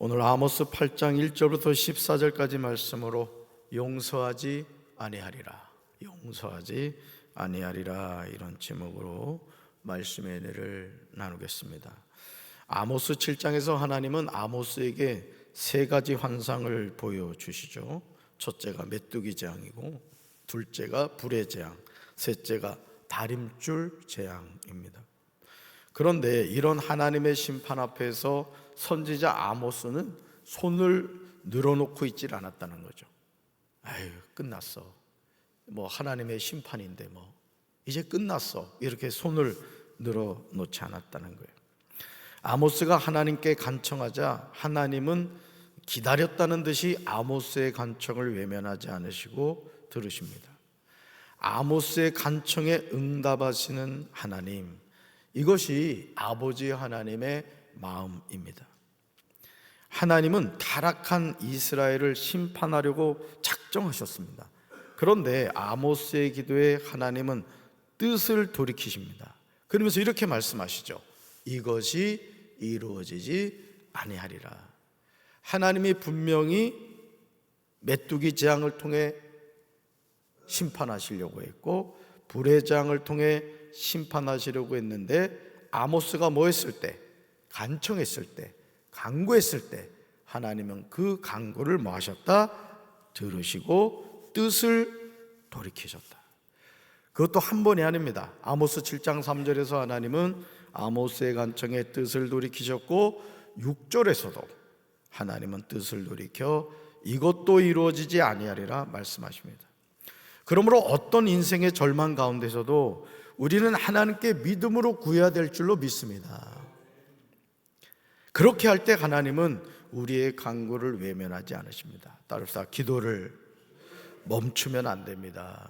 오늘 아모스 8장 1절부터 14절까지 말씀으로 용서하지 아니하리라, 용서하지 아니하리라, 이런 제목으로 말씀의 은혜를 나누겠습니다. 아모스 7장에서 하나님은 아모스에게 세 가지 환상을 보여주시죠. 첫째가 메뚜기 재앙이고, 둘째가 불의 재앙, 셋째가 다림줄 재앙입니다. 그런데 이런 하나님의 심판 앞에서 선지자 아모스는 손을 늘어놓고 있질 않았다는 거죠. 아유, 끝났어. 하나님의 심판인데 이제 끝났어. 이렇게 손을 늘어놓지 않았다는 거예요. 아모스가 하나님께 간청하자 하나님은 기다렸다는 듯이 아모스의 간청을 외면하지 않으시고 들으십니다. 아모스의 간청에 응답하시는 하나님, 이것이 아버지 하나님의 마음입니다. 하나님은 타락한 이스라엘을 심판하려고 작정하셨습니다. 그런데 아모스의 기도에 하나님은 뜻을 돌이키십니다. 그러면서 이렇게 말씀하시죠. 이것이 이루어지지 아니하리라. 하나님이 분명히 메뚜기 재앙을 통해 심판하시려고 했고, 불의 재앙을 통해 심판하시려고 했는데, 아모스가 뭐 했을 때? 간청했을 때, 간구했을 때 하나님은 그 간구를 뭐 하셨다? 들으시고 뜻을 돌이키셨다. 그것도 한 번이 아닙니다. 아모스 7장 3절에서 하나님은 아모스의 간청에 뜻을 돌이키셨고, 6절에서도 하나님은 뜻을 돌이켜 이것도 이루어지지 아니하리라 말씀하십니다. 그러므로 어떤 인생의 절망 가운데서도 우리는 하나님께 믿음으로 구해야 될 줄로 믿습니다. 그렇게 할 때 하나님은 우리의 간구를 외면하지 않으십니다. 따라서 기도를 멈추면 안 됩니다.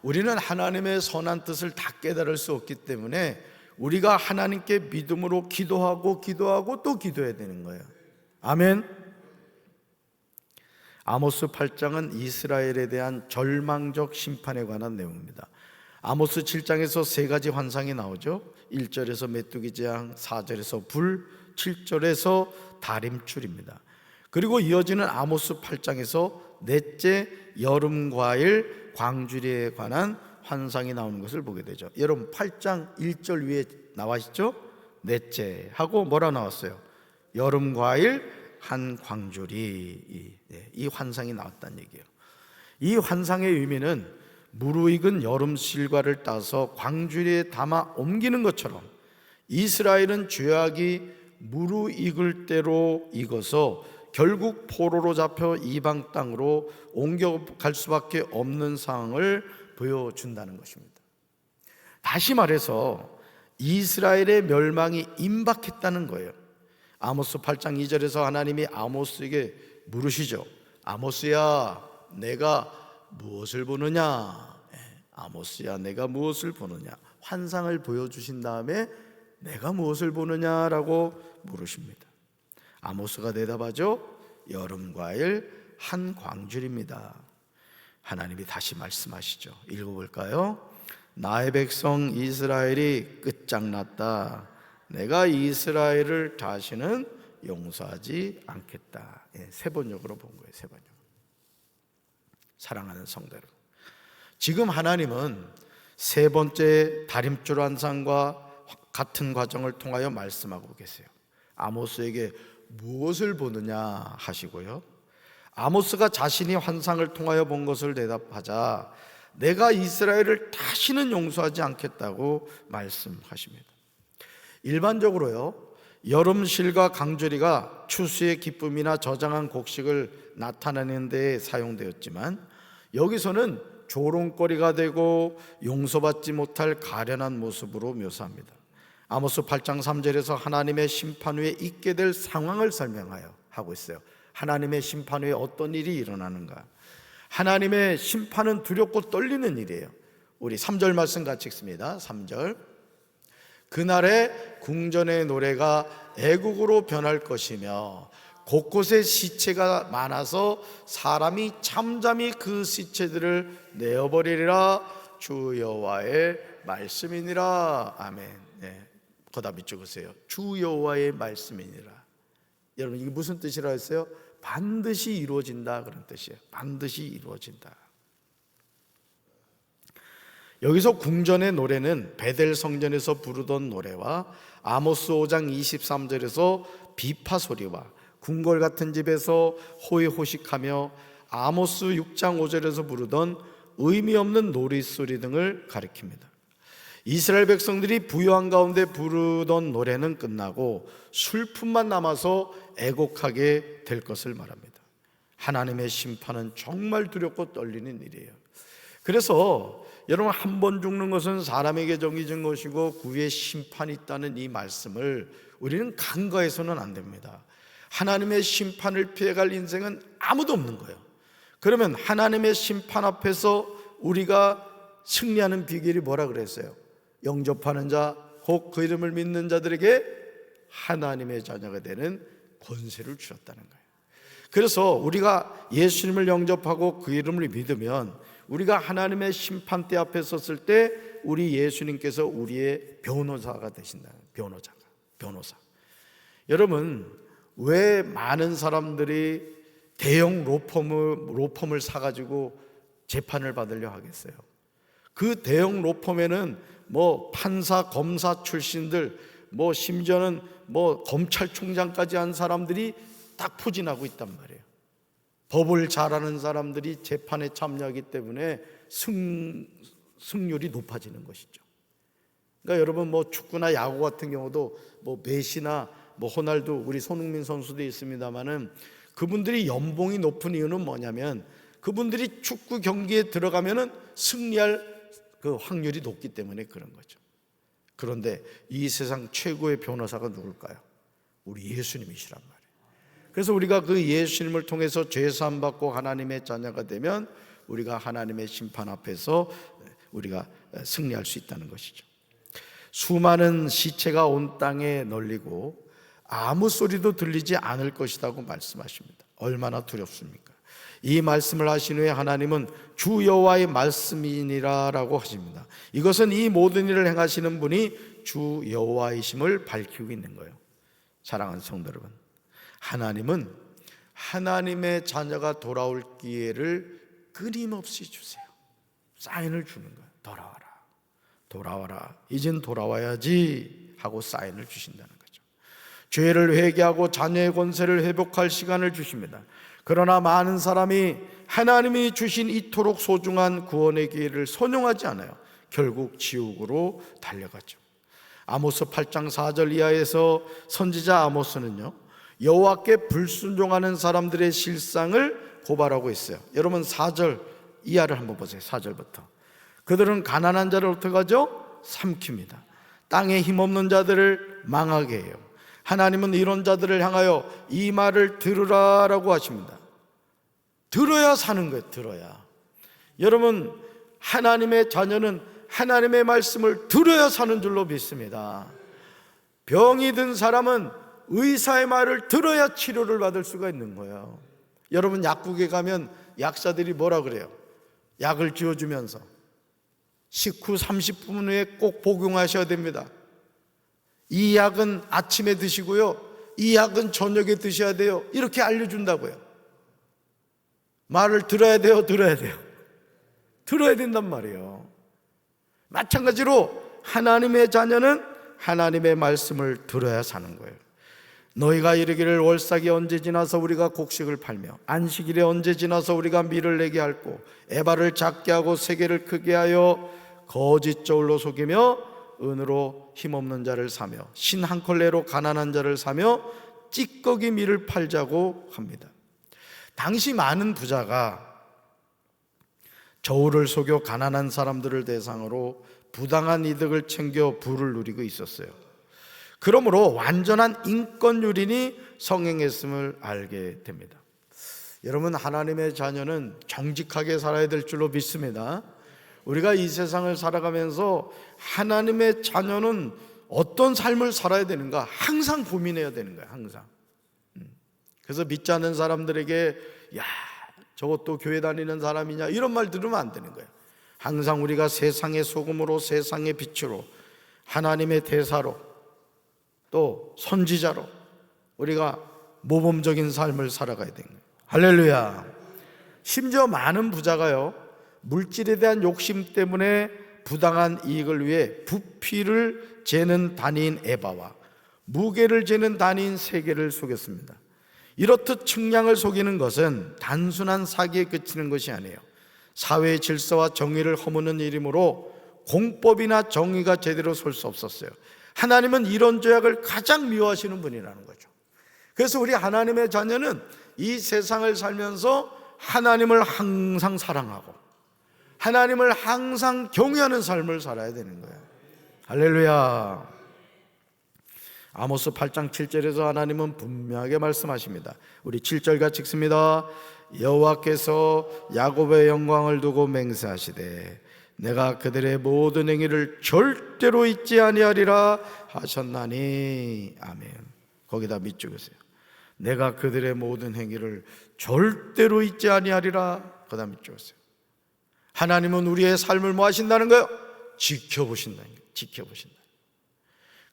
우리는 하나님의 선한 뜻을 다 깨달을 수 없기 때문에 우리가 하나님께 믿음으로 기도하고 또 기도해야 되는 거예요. 아멘. 아모스 8장은 이스라엘에 대한 절망적 심판에 관한 내용입니다. 아모스 7장에서 세 가지 환상이 나오죠. 1절에서 메뚜기 재앙, 4절에서 불, 7절에서 다림줄입니다. 그리고 이어지는 아모스 8장에서 넷째 여름 과일 광주리에 관한 환상이 나오는 것을 보게 되죠. 여러분 8장 1절 위에 나와 있죠? 넷째 하고 뭐라 나왔어요? 여름 과일 한 광주리. 이 환상이 나왔다는 얘기예요. 이 환상의 의미는 무르익은 여름 실과를 따서 광주리에 담아 옮기는 것처럼 이스라엘은 죄악이 무르익을 대로 익어서 결국 포로로 잡혀 이방 땅으로 옮겨갈 수밖에 없는 상황을 보여준다는 것입니다. 다시 말해서 이스라엘의 멸망이 임박했다는 거예요. 아모스 8장 2절에서 하나님이 아모스에게 물으시죠. 아모스야, 내가 무엇을 보느냐? 아모스야, 내가 무엇을 보느냐? 환상을 보여주신 다음에 내가 무엇을 보느냐라고 물으십니다. 아모스가 대답하죠. 여름 과일 한 광줄입니다. 하나님이 다시 말씀하시죠. 읽어볼까요? 나의 백성 이스라엘이 끝장났다. 내가 이스라엘을 다시는 용서하지 않겠다. 세 번역으로 본 거예요. 세 번역. 사랑하는 성도 여러분, 지금 하나님은 세 번째 다림줄 환상과 같은 과정을 통하여 말씀하고 계세요. 아모스에게 무엇을 보느냐 하시고요, 아모스가 자신이 환상을 통하여 본 것을 대답하자 내가 이스라엘을 다시는 용서하지 않겠다고 말씀하십니다. 일반적으로요, 여름실과 강주리가 추수의 기쁨이나 저장한 곡식을 나타내는 데 사용되었지만, 여기서는 조롱거리가 되고 용서받지 못할 가련한 모습으로 묘사합니다. 아모스 8장 3절에서 하나님의 심판 후에 있게 될 상황을 설명하여 하고 있어요. 하나님의 심판 후에 어떤 일이 일어나는가? 하나님의 심판은 두렵고 떨리는 일이에요. 우리 3절 말씀 같이 읽습니다. 3절. 그날에 궁전의 노래가 애국으로 변할 것이며 곳곳에 시체가 많아서 사람이 잠잠히 그 시체들을 내어버리리라. 주 여호와의 말씀이니라. 아멘. 거다 밑 적으세요. 주 여호와의 말씀이니라. 여러분 이게 무슨 뜻이라 했어요? 반드시 이루어진다 그런 뜻이에요. 반드시 이루어진다. 여기서 궁전의 노래는 베델 성전에서 부르던 노래와 아모스 5장 23절에서 비파 소리와 궁궐 같은 집에서 호의호식하며 아모스 6장 5절에서 부르던 의미 없는 노랫소리 등을 가리킵니다. 이스라엘 백성들이 부요한 가운데 부르던 노래는 끝나고 슬픔만 남아서 애곡하게 될 것을 말합니다. 하나님의 심판은 정말 두렵고 떨리는 일이에요. 그래서 여러분, 한 번 죽는 것은 사람에게 정해진 것이고 그 위에 심판이 있다는 이 말씀을 우리는 간과해서는 안 됩니다. 하나님의 심판을 피해갈 인생은 아무도 없는 거예요. 그러면 하나님의 심판 앞에서 우리가 승리하는 비결이 뭐라 그랬어요? 영접하는 자, 곧 그 이름을 믿는 자들에게 하나님의 자녀가 되는 권세를 주셨다는 거예요. 그래서 우리가 예수님을 영접하고 그 이름을 믿으면 우리가 하나님의 심판대 앞에 섰을 때 우리 예수님께서 우리의 변호사가 되신다. 변호사. 여러분, 왜 많은 사람들이 대형 로펌을 사가지고 재판을 받으려 하겠어요? 그 대형 로펌에는 판사, 검사 출신들, 심지어는 검찰총장까지 한 사람들이 딱 포진하고 있단 말이에요. 법을 잘하는 사람들이 재판에 참여하기 때문에 승률이 높아지는 것이죠. 그러니까 여러분, 축구나 야구 같은 경우도 메시나 호날두, 우리 손흥민 선수도 있습니다만은 그분들이 연봉이 높은 이유는 뭐냐면 그분들이 축구 경기에 들어가면은 승리할 그 확률이 높기 때문에 그런 거죠. 그런데 이 세상 최고의 변호사가 누굴까요? 우리 예수님이시란 말이에요. 그래서 우리가 그 예수님을 통해서 죄 사함 받고 하나님의 자녀가 되면 우리가 하나님의 심판 앞에서 우리가 승리할 수 있다는 것이죠. 수많은 시체가 온 땅에 널리고 아무 소리도 들리지 않을 것이라고 말씀하십니다. 얼마나 두렵습니까? 이 말씀을 하신 후에 하나님은 주 여호와의 말씀이니라라고 하십니다. 이것은 이 모든 일을 행하시는 분이 주 여호와이심을 밝히고 있는 거예요. 사랑하는 성도 여러분, 하나님은 하나님의 자녀가 돌아올 기회를 끊임없이 주세요. 사인을 주는 거예요. 돌아와라. 이젠 돌아와야지 하고 사인을 주신다는 거죠. 죄를 회개하고 자녀의 권세를 회복할 시간을 주십니다. 그러나 많은 사람이 하나님이 주신 이토록 소중한 구원의 기회를 선용하지 않아요. 결국 지옥으로 달려가죠. 아모스 8장 4절 이하에서 선지자 아모스는요, 여호와께 불순종하는 사람들의 실상을 고발하고 있어요. 여러분 4절 이하를 한번 보세요. 4절부터. 그들은 가난한 자를 어떻게 하죠? 삼킵니다. 땅에 힘없는 자들을 망하게 해요. 하나님은 이런 자들을 향하여 이 말을 들으라라고 하십니다. 들어야 사는 거예요. 들어야. 여러분, 하나님의 자녀는 하나님의 말씀을 들어야 사는 줄로 믿습니다. 병이 든 사람은 의사의 말을 들어야 치료를 받을 수가 있는 거예요. 여러분, 약국에 가면 약사들이 뭐라 그래요? 약을 지어주면서 식후 30분 후에 꼭 복용하셔야 됩니다. 이 약은 아침에 드시고요, 이 약은 저녁에 드셔야 돼요. 이렇게 알려준다고요. 말을 들어야 돼요. 들어야 된단 말이에요. 마찬가지로 하나님의 자녀는 하나님의 말씀을 들어야 사는 거예요. 너희가 이르기를 월삭이 언제 지나서 우리가 곡식을 팔며 안식일에 언제 지나서 우리가 밀을 내게 할꼬 에바를 작게 하고 세계를 크게 하여 거짓 저울로 속이며 은으로 힘없는 자를 사며 신 한 컬레로 가난한 자를 사며 찌꺼기 밀을 팔자고 합니다. 당시 많은 부자가 저울을 속여 가난한 사람들을 대상으로 부당한 이득을 챙겨 부를 누리고 있었어요. 그러므로 완전한 인권유린이 성행했음을 알게 됩니다. 여러분, 하나님의 자녀는 정직하게 살아야 될 줄로 믿습니다. 우리가 이 세상을 살아가면서 하나님의 자녀는 어떤 삶을 살아야 되는가 항상 고민해야 되는 거예요. 항상. 그래서 믿지 않는 사람들에게 야, 저것도 교회 다니는 사람이냐 이런 말 들으면 안 되는 거예요. 항상 우리가 세상의 소금으로 세상의 빛으로 하나님의 대사로 또 선지자로 우리가 모범적인 삶을 살아가야 되는 거예요. 할렐루야. 심지어 많은 부자가요, 물질에 대한 욕심 때문에 부당한 이익을 위해 부피를 재는 단위인 에바와 무게를 재는 단위인 세계를 속였습니다. 이렇듯 측량을 속이는 것은 단순한 사기에 그치는 것이 아니에요. 사회의 질서와 정의를 허무는 일이므로 공법이나 정의가 제대로 설 수 없었어요. 하나님은 이런 죄악을 가장 미워하시는 분이라는 거죠. 그래서 우리 하나님의 자녀는 이 세상을 살면서 하나님을 항상 사랑하고 하나님을 항상 경외하는 삶을 살아야 되는 거예요. 할렐루야. 아모스 8장 7절에서 하나님은 분명하게 말씀하십니다. 우리 7절 같이 읽습니다. 여호와께서 야곱의 영광을 두고 맹세하시되 내가 그들의 모든 행위를 절대로 잊지 아니하리라 하셨나니. 아멘. 거기다 밑줄으세요. 내가 그들의 모든 행위를 절대로 잊지 아니하리라. 거기다 밑줄으세요. 하나님은 우리의 삶을 뭐 하신다는 거예요? 지켜보신다는 거예요. 지켜보신다.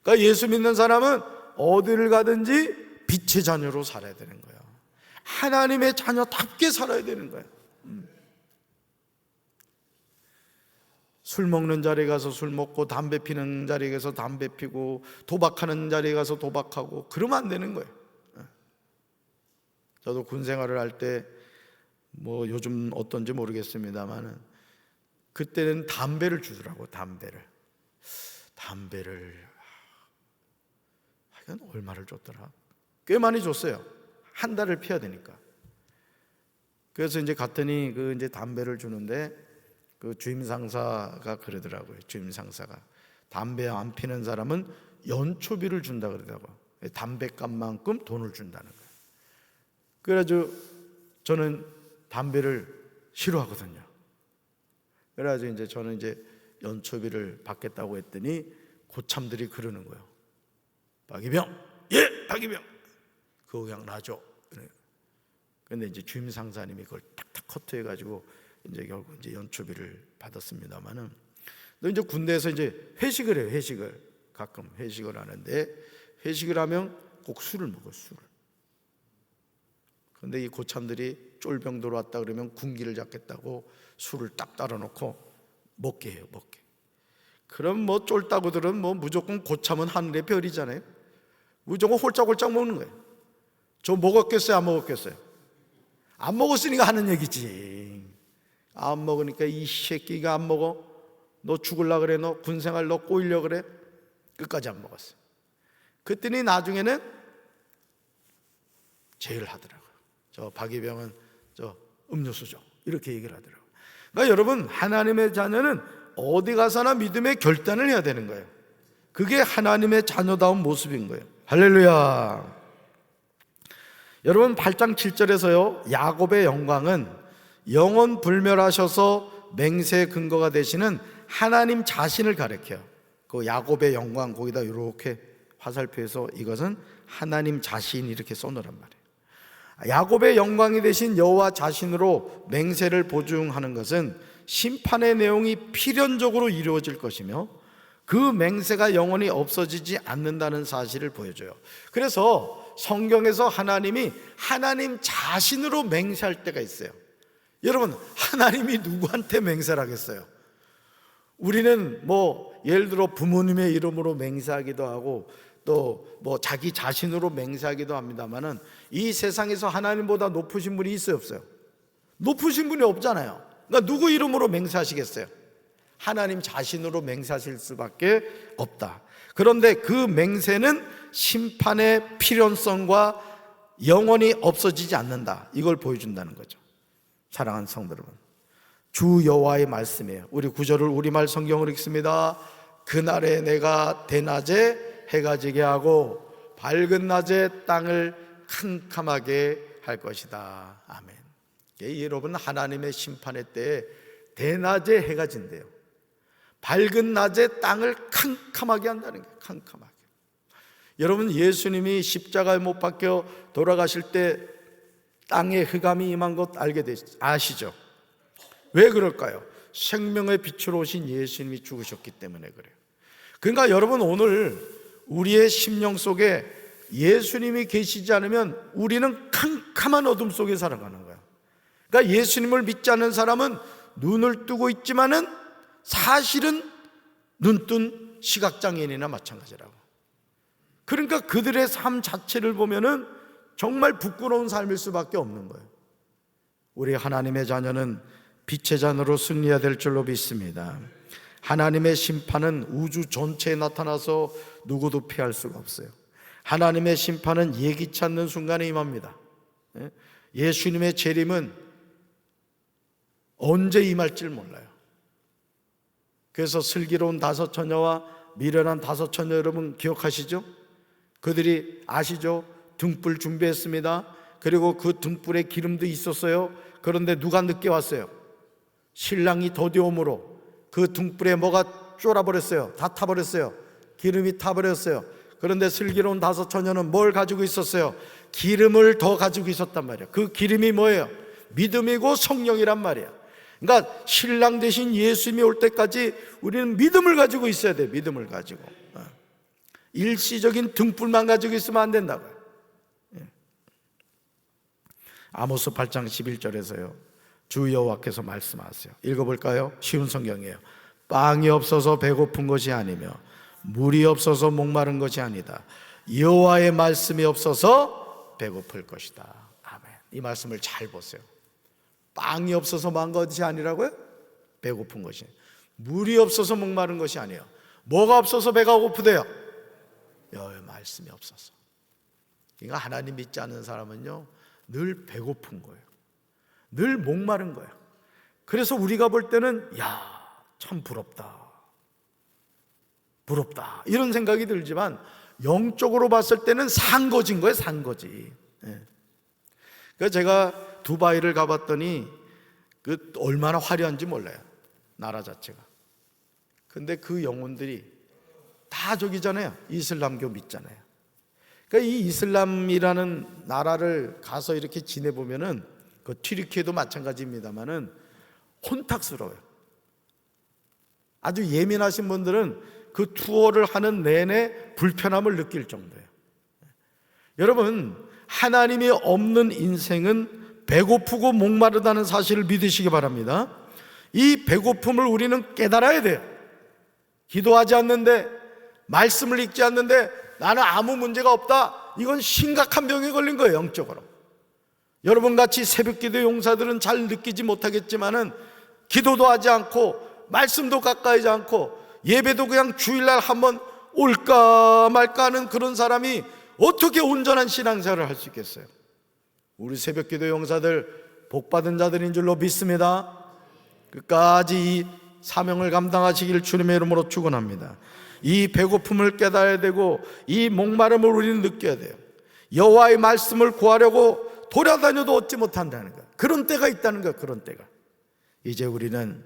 그러니까 예수 믿는 사람은 어디를 가든지 빛의 자녀로 살아야 되는 거예요. 하나님의 자녀답게 살아야 되는 거예요. 술 먹는 자리에 가서 술 먹고 담배 피는 자리에 가서 담배 피고 도박하는 자리에 가서 도박하고 그러면 안 되는 거예요. 저도 군 생활을 할 때 뭐 요즘 어떤지 모르겠습니다만은 그때는 담배를 주더라고. 담배를 하여간 얼마를 줬더라? 꽤 많이 줬어요. 한 달을 피워야 되니까. 그래서 이제 갔더니 그 이제 담배를 주는데 그 주임 상사가 그러더라고요. 주임 상사가 담배 안 피는 사람은 연초비를 준다 그러더라고요. 담배값만큼 돈을 준다는 거예요. 그래가지고 저는 담배를 싫어하거든요. 그래가지고 이제 저는 이제 연초비를 받겠다고 했더니 고참들이 그러는 거예요. 박이병, 예, 박이병, 그거 그냥 놔줘. 그런데 이제 주임 상사님이 그걸 탁탁 커트해가지고 이제 결국 이제 연초비를 받았습니다만은, 너 이제 군대에서 이제 회식을 해요. 회식을 가끔 회식을 하는데 회식을 하면 꼭 술을 먹어. 술을. 그런데 이 고참들이 쫄병들 왔다 그러면 군기를 잡겠다고 술을 딱 따라 놓고 먹게 해요. 먹게. 그럼 뭐 쫄따구들은 뭐 무조건 고참은 하늘의 별이잖아요. 무조건 홀짝홀짝 먹는 거예요. 저 먹었겠어요? 안 먹었겠어요? 안 먹었으니까 하는 얘기지. 안 먹으니까 이 새끼가 안 먹어? 너 죽을라 그래? 너 군생활 너 꼬이려 그래? 끝까지 안 먹었어요. 그랬더니 나중에는 제의를 하더라고요. 저 박이병은 저 음료수 줘. 이렇게 얘기를 하더라고요. 그러니까 여러분, 하나님의 자녀는 어디 가서나 믿음의 결단을 해야 되는 거예요. 그게 하나님의 자녀다운 모습인 거예요. 할렐루야. 여러분 8장 7절에서요, 야곱의 영광은 영원 불멸하셔서 맹세의 근거가 되시는 하나님 자신을 가리켜요. 그 야곱의 영광 거기다 이렇게 화살표에서 이것은 하나님 자신 이렇게 써놓으란 말이에요. 야곱의 영광이 되신 여호와 자신으로 맹세를 보증하는 것은 심판의 내용이 필연적으로 이루어질 것이며 그 맹세가 영원히 없어지지 않는다는 사실을 보여줘요. 그래서 성경에서 하나님이 하나님 자신으로 맹세할 때가 있어요. 여러분, 하나님이 누구한테 맹세를 하겠어요? 우리는 뭐 예를 들어 부모님의 이름으로 맹세하기도 하고 또 뭐 자기 자신으로 맹세하기도 합니다만은 이 세상에서 하나님보다 높으신 분이 있어요, 없어요? 높으신 분이 없잖아요. 그러니까 누구 이름으로 맹세하시겠어요? 하나님 자신으로 맹세하실 수밖에 없다. 그런데 그 맹세는 심판의 필연성과 영원히 없어지지 않는다, 이걸 보여준다는 거죠. 사랑하는 성도 여러분, 주 여호와의 말씀이에요. 우리 구절을 우리말 성경으로 읽습니다. 그날에 내가 대낮에 해가 지게 하고 밝은 낮에 땅을 캄캄하게 할 것이다. 아멘. 여러분, 하나님의 심판의 때에 대낮에 해가 진대요. 밝은 낮에 땅을 캄캄하게 한다는 거예요. 캄캄하게. 여러분, 예수님이 십자가에 못 박혀 돌아가실 때 땅에 흑암이 임한 것 아시죠? 왜 그럴까요? 생명의 빛으로 오신 예수님이 죽으셨기 때문에 그래요. 그러니까 여러분, 오늘 우리의 심령 속에 예수님이 계시지 않으면 우리는 캄캄한 어둠 속에 살아가는 거야. 그러니까 예수님을 믿지 않는 사람은 눈을 뜨고 있지만은 사실은 눈뜬 시각장애인이나 마찬가지라고. 그러니까 그들의 삶 자체를 보면은 정말 부끄러운 삶일 수밖에 없는 거예요. 우리 하나님의 자녀는 빛의 자녀로 승리해야 될 줄로 믿습니다. 하나님의 심판은 우주 전체에 나타나서 누구도 피할 수가 없어요. 하나님의 심판은 예기치 않는 순간에 임합니다. 예수님의 재림은 언제 임할지 몰라요. 그래서 슬기로운 5 처녀와 미련한 5 처녀 여러분 기억하시죠? 그들이 아시죠? 등불 준비했습니다. 그리고 그 등불에 기름도 있었어요. 그런데 누가 늦게 왔어요? 신랑이 더디옴으로 그 등불에 뭐가 쫄아버렸어요. 다 타버렸어요. 기름이 타버렸어요. 그런데 슬기로운 5 처녀는 뭘 가지고 있었어요? 기름을 더 가지고 있었단 말이에요. 그 기름이 뭐예요? 믿음이고 성령이란 말이에요. 그러니까 신랑 대신 예수님이 올 때까지 우리는 믿음을 가지고 있어야 돼요. 믿음을 가지고. 일시적인 등불만 가지고 있으면 안 된다고요. 아모스 8장 11절에서요 주 여호와께서 말씀하세요. 읽어볼까요? 쉬운 성경이에요. 빵이 없어서 배고픈 것이 아니며 물이 없어서 목마른 것이 아니다. 여호와의 말씀이 없어서 배고플 것이다. 아멘. 이 말씀을 잘 보세요. 빵이 없어서 만 것이 아니라고요? 배고픈 것이. 물이 없어서 목마른 것이 아니에요. 뭐가 없어서 배가 고프대요? 여호와의 말씀이 없어서. 그러니까 하나님 믿지 않는 사람은요 늘 배고픈 거예요. 늘 목마른 거예요. 그래서 우리가 볼 때는 참 부럽다 이런 생각이 들지만 영적으로 봤을 때는 산거지인 거예요. 산거지. 그래서 제가 두바이를 가봤더니 그 얼마나 화려한지 몰라요. 나라 자체가. 근데 그 영혼들이 다 저기잖아요. 이슬람교 믿잖아요. 그러니까 이 이슬람이라는 나라를 가서 이렇게 지내보면은 그 튀르키예도 마찬가지입니다만은 혼탁스러워요. 아주 예민하신 분들은 그 투어를 하는 내내 불편함을 느낄 정도예요. 여러분, 하나님이 없는 인생은 배고프고 목마르다는 사실을 믿으시기 바랍니다. 이 배고픔을 우리는 깨달아야 돼요. 기도하지 않는데, 말씀을 읽지 않는데 나는 아무 문제가 없다, 이건 심각한 병에 걸린 거예요. 영적으로. 여러분같이 새벽기도 용사들은 잘 느끼지 못하겠지만은 기도도 하지 않고 말씀도 가까이 하지 않고 예배도 그냥 주일날 한번 올까 말까 하는 그런 사람이 어떻게 온전한 신앙생활을 할 수 있겠어요? 우리 새벽기도 용사들 복받은 자들인 줄로 믿습니다. 끝까지 이 사명을 감당하시길 주님의 이름으로 축원합니다. 이 배고픔을 깨달아야 되고 이 목마름을 우리는 느껴야 돼요. 여호와의 말씀을 구하려고 돌아다녀도 얻지 못한다는 것, 그런 때가 있다는 것. 그런 때가. 이제 우리는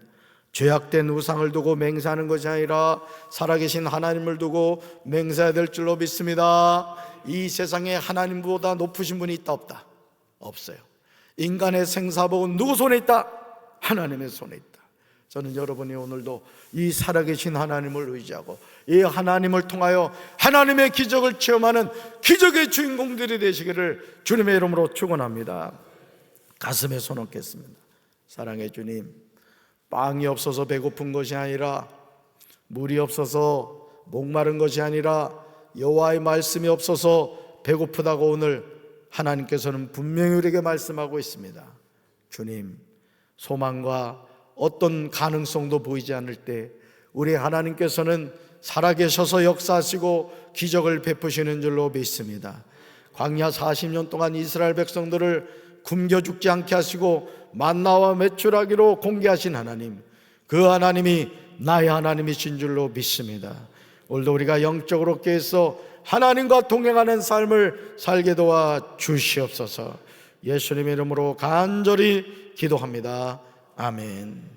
죄악된 우상을 두고 맹세하는 것이 아니라 살아계신 하나님을 두고 맹세해야 될 줄로 믿습니다. 이 세상에 하나님보다 높으신 분이 있다 없다? 없어요. 인간의 생사복은 누구 손에 있다? 하나님의 손에 있다. 저는 여러분이 오늘도 이 살아계신 하나님을 의지하고 이 하나님을 통하여 하나님의 기적을 체험하는 기적의 주인공들이 되시기를 주님의 이름으로 축원합니다. 가슴에 손 얹겠습니다. 사랑의 주님, 빵이 없어서 배고픈 것이 아니라 물이 없어서 목마른 것이 아니라 여호와의 말씀이 없어서 배고프다고 오늘 하나님께서는 분명히 우리에게 말씀하고 있습니다. 주님, 소망과 어떤 가능성도 보이지 않을 때 우리 하나님께서는 살아계셔서 역사하시고 기적을 베푸시는 줄로 믿습니다. 광야 40년 동안 이스라엘 백성들을 굶겨 죽지 않게 하시고 만나와 메추라기로 공개하신 하나님, 그 하나님이 나의 하나님이신 줄로 믿습니다. 오늘도 우리가 영적으로 깨서 하나님과 동행하는 삶을 살게 도와 주시옵소서. 예수님의 이름으로 간절히 기도합니다. 아멘.